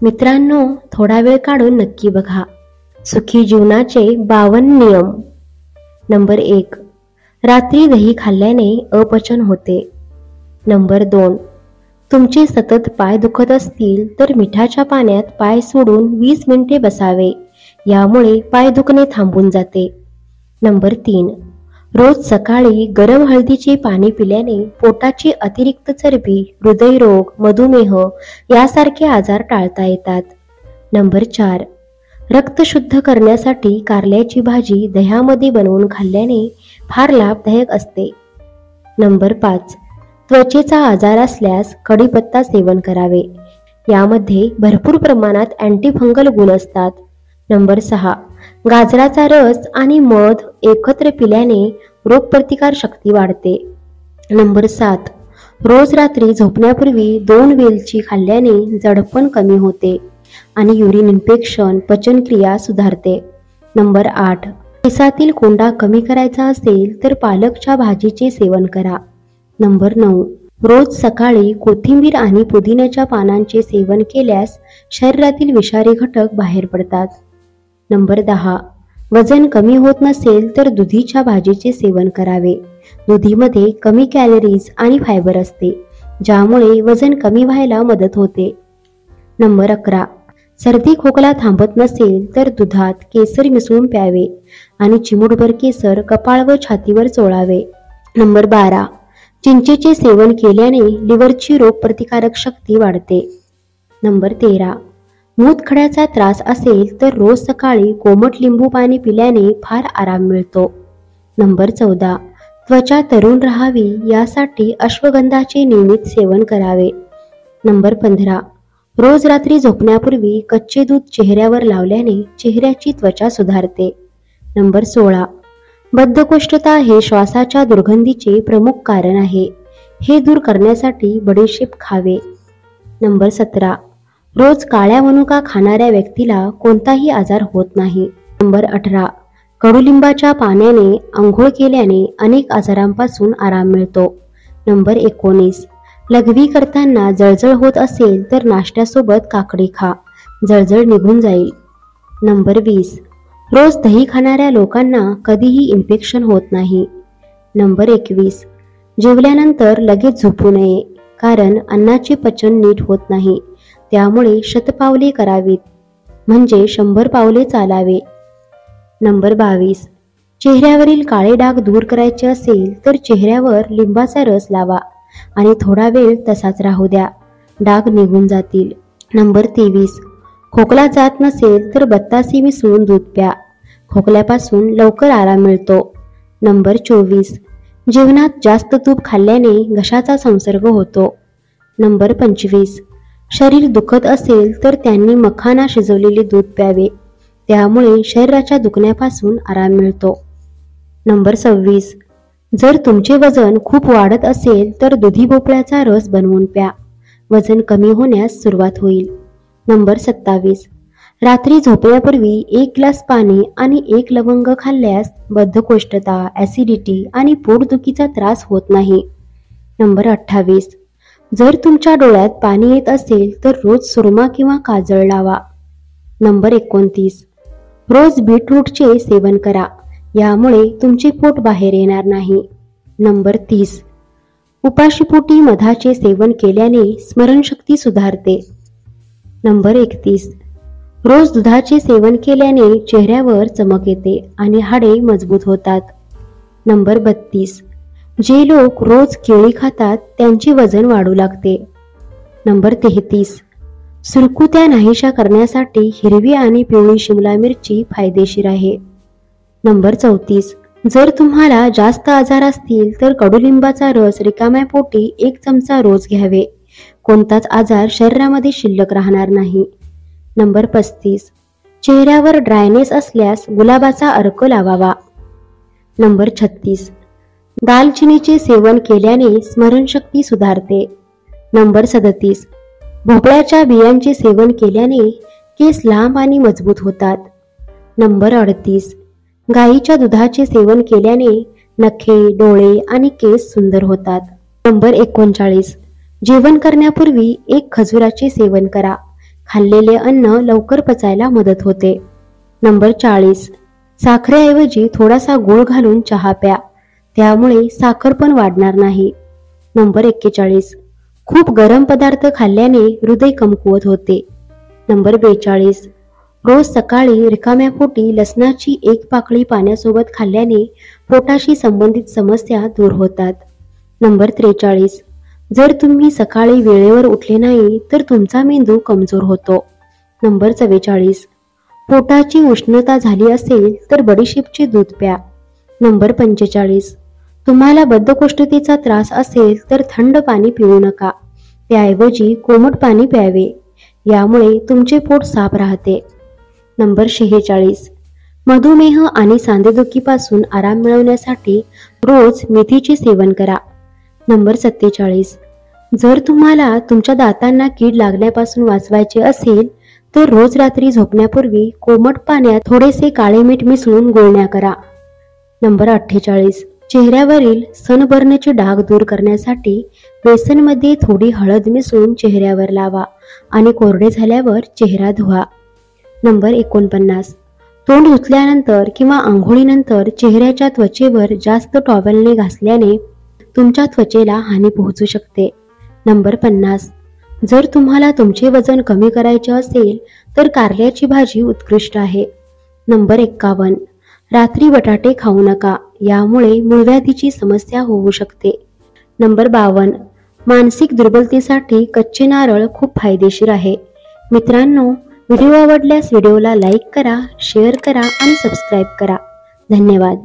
मित्रांनो, थोडा वेळ काढून नक्की बघा. सुखी जीवनाचे 52 नियम. नंबर 1. रात्री दही खाल्ल्याने अपचन होते. नंबर 2. तुमचे सतत पाय दुखत असतील तर मिठाच्या पाण्यात पाय सोडून 20 मिनिटे बसावे. यामुळे पाय दुखणे थांबून जाते. नंबर 3. रोज सकाळी गरम हळदीचे पाणी पिल्याने पोटाची अतिरिक्त चरबी, हृदयरोग, मधुमेह यासारखे आजार टाळता येतात. नंबर 4. रक्त शुद्ध करण्यासाठी कारल्याची भाजी दह्यामध्ये बनवून खाल्ल्याने फार लाभदायक असते. नंबर 5. त्वचेचा आजार असल्यास कढीपत्ता सेवन करावे. यामध्ये भरपूर प्रमाणात अँटीफंगल गुण असतात. नंबर 6. गाजराचा रस आणि मध एकत्र पिल्याने रोगप्रतिकार शक्ती वाढते. नंबर 7. रोज रात्री झोपण्यापूर्वी 2 वेलची खाल्ल्याने जडपण कमी होते आणि युरिन इन्फेक्शन, पचनक्रिया सुधारते. नंबर 8. केसातील कोंडा कमी करायचा असेल तर पालकच्या भाजीचे सेवन करा. नंबर 9. रोज सकाळी कोथिंबीर आणि पुदिन्याच्या पानांचे सेवन केल्यास शरीरातील विषारी घटक बाहेर पडतात. नंबर 10. वजन कमी होत नसेल तर दुधीच्या भाजीचे सेवन करावे. दुधीमध्ये कमी कॅलरीज आणि फायबर असते, ज्यामुळे वजन कमी व्हायला मदत होते. नंबर 11. सर्दी खोकला थांबत नसेल तर दुधात केसर मिसळून प्यावे आणि चिमूटभर केसर कपाळ व छातीवर चोळावे. नंबर 12. चिंचेचे सेवन केल्याने लिव्हरची रोगप्रतिकारक शक्ती वाढते. नंबर 13. मूतखड्याचा त्रास असेल तर रोज सकाळी कोमट लिंबू पाणी पिल्याने फार आराम मिळतो. नंबर 14. त्वचा तरुण राहावी यासाठी अश्वगंधाचे नियमित सेवन करावे. नंबर 15. रोज रात्री झोपण्यापूर्वी कच्चे दूध चेहऱ्यावर लावल्याने चेहऱ्याची त्वचा सुधारते. नंबर 16. बद्धकोष्ठता हे श्वासाच्या दुर्गंधीचे प्रमुख कारण आहे. हे दूर करण्यासाठी बडीशेप खावे. नंबर 17. रोज काळ्या मनुका खाणाऱ्या व्यक्तीला कोणताही आजार होत नाही. नंबर 18. कडुलिंबाच्या पाण्याने आंघोळ केल्याने अनेक आजारांपासून आराम मिळतो. नंबर 19. लघवी करताना जळजळ होत असेल तर नाश्त्यासोबत काकडी खा, जळजळ निघून जाईल. नंबर 20. रोज दही खाणाऱ्या लोकांना कधीही इन्फेक्शन होत नाही. नंबर 21. जेवल्यानंतर लगेच झोपू नये, कारण अन्नाचे पचन नीट होत नाही. त्यामुळे शतपावले करावीत, म्हणजे 100 पावले चालावे. नंबर 22. चेहऱ्यावरील काळे डाग दूर करायचे असेल तर चेहऱ्यावर लिंबाचा रस लावा आणि थोडा वेळ तसाच राहू द्या, डाग निघून जातील. नंबर 23. खोकला जात नसेल तर बत्तासे मिसळून दूध प्या, खोकल्यापासून लवकर आराम मिळतो. नंबर 24. जेवणात जास्त तूप खाल्ल्याने घशाचा संसर्ग होतो. नंबर 25. शरीर दुखत असेल तर त्यांनी मखाना शिजवलेले दूध प्यावे, त्यामुळे शरीराच्या दुखण्यापासून आराम मिळतो. नंबर 26. जर तुमचे वजन खूप वाढत असेल तर दुधी भोपळ्याचा रस बनवून प्या, वजन कमी होण्यास सुरुवात होईल. नंबर 27. रात्री झोपण्यापूर्वी 1 ग्लास पाणी आणि 1 लवंग खाल्ल्यास बद्धकोष्ठता, ॲसिडिटी आणि पोटदुखीचा त्रास होत नाही. नंबर 28. जर तुमच्या डोळ्यात पाणी येत असेल तर रोज सुरमा किंवा काजळ लावा. नंबर 29. रोज बीटरूटचे सेवन करा, यामुळे तुमचे पोट बाहेर येणार नाही. नंबर 30. उपाशीपोटी मधाचे सेवन केल्याने स्मरणशक्ती सुधारते. नंबर 31. रोज दुधाचे सेवन केल्याने चेहऱ्यावर चमक येते आणि हाडे मजबूत होतात. नंबर 32. जे लोक रोज केळी खातात त्यांचे वजन वाढू लागते. नंबर 33. सुरकुत्या नाहीशा करण्यासाठी हिरवी आणि पिवळी शिमला मिरची फायदेशीर आहे. नंबर 34. जर तुम्हाला जास्त आजार असतील तर कडुलिंबाचा रस रिकाम्या पोटी 1 चमचा रोज घ्यावे. कोणताच आजार शरीरामध्ये शिल्लक राहणार नाही. नंबर 35. चेहऱ्यावर ड्रायनेस असल्यास गुलाबाचा अर्क लावावा. नंबर 36. दालचिनीचे सेवन केल्याने स्मरणशक्ती सुधारते. नंबर 37. भोपळ्याच्या बियांचे सेवन केल्याने केस लांब आणि मजबूत होतात. नंबर 38. गाईच्या दुधाचे सेवन केल्याने नखे, डोळे आणि केस सुंदर होतात. नंबर 39. जेवण करण्यापूर्वी 1 खजुराचे सेवन करा, खाल्लेले अन्न लवकर पचायला मदत होते. नंबर 40. साखरेऐवजी थोडासा गूळ घालून चहा प्या, त्यामुळे साखर पण वाढणार नाही. नंबर 41. खूप गरम पदार्थ खाल्ल्याने हृदय कमकुवत होते. नंबर 42. रोज सकाळी रिकाम्या पोटी लसणाची एक पाकळी पाण्यासोबत खाल्ल्याने पोटाशी संबंधित समस्या दूर होतात. नंबर 43. जर तुम्ही सकाळी वेळेवर उठले नाही तर तुमचा मेंदू कमजोर होतो. नंबर 44. पोटाची उष्णता झाली असेल तर बडीशेपचे दूध प्या. नंबर 45. तुम्हाला बद्धकोष्ठतेचा त्रास असेल तर थंड पाणी पिऊ नका, त्याऐवजी कोमट पाणी प्यावे, यामुळे तुमचे पोट साफ राहते. नंबर 46. मधुमेह आणि सांधेदुखीपासून आराम मिळवण्यासाठी रोज मेथीचे सेवन करा. नंबर 47. जर तुम्हाला तुमच्या दातांना कीड लागण्यापासून वाचवायचे असेल तर रोज रात्री झोपण्यापूर्वी कोमट पाण्यात थोडेसे काळे मीठ मिसळून गुळण्या करा. नंबर 48. चेहऱ्यावरील सनबर्नचे डाग दूर करण्यासाठी बेसनमध्ये थोडी हळद मिसळून चेहऱ्यावर लावा आणि कोरडे झाल्यावर चेहरा धुवा. नंबर 49. तोंड धुतल्यानंतर किंवा आंघोळीनंतर चेहऱ्याच्या त्वचेवर जास्त टॉवेलने घासल्याने तुमच्या त्वचेला हानी पोहोचू शकते. नंबर 50. जर तुम्हाला तुमचे वजन कमी करायचे असेल तर कारल्याची भाजी उत्कृष्ट आहे. नंबर 51. रात्री बटाटे खाऊ नका, यामुळे मूळव्याधीची समस्या होऊ शकते. नंबर 52. मानसिक दुर्बलतेसाठी कच्चे नारळ खूप फायदेशीर आहे. मित्रांनो, व्हिडिओ आवडल्यास व्हिडिओला लाईक करा, शेअर करा आणि सबस्क्राईब करा. धन्यवाद.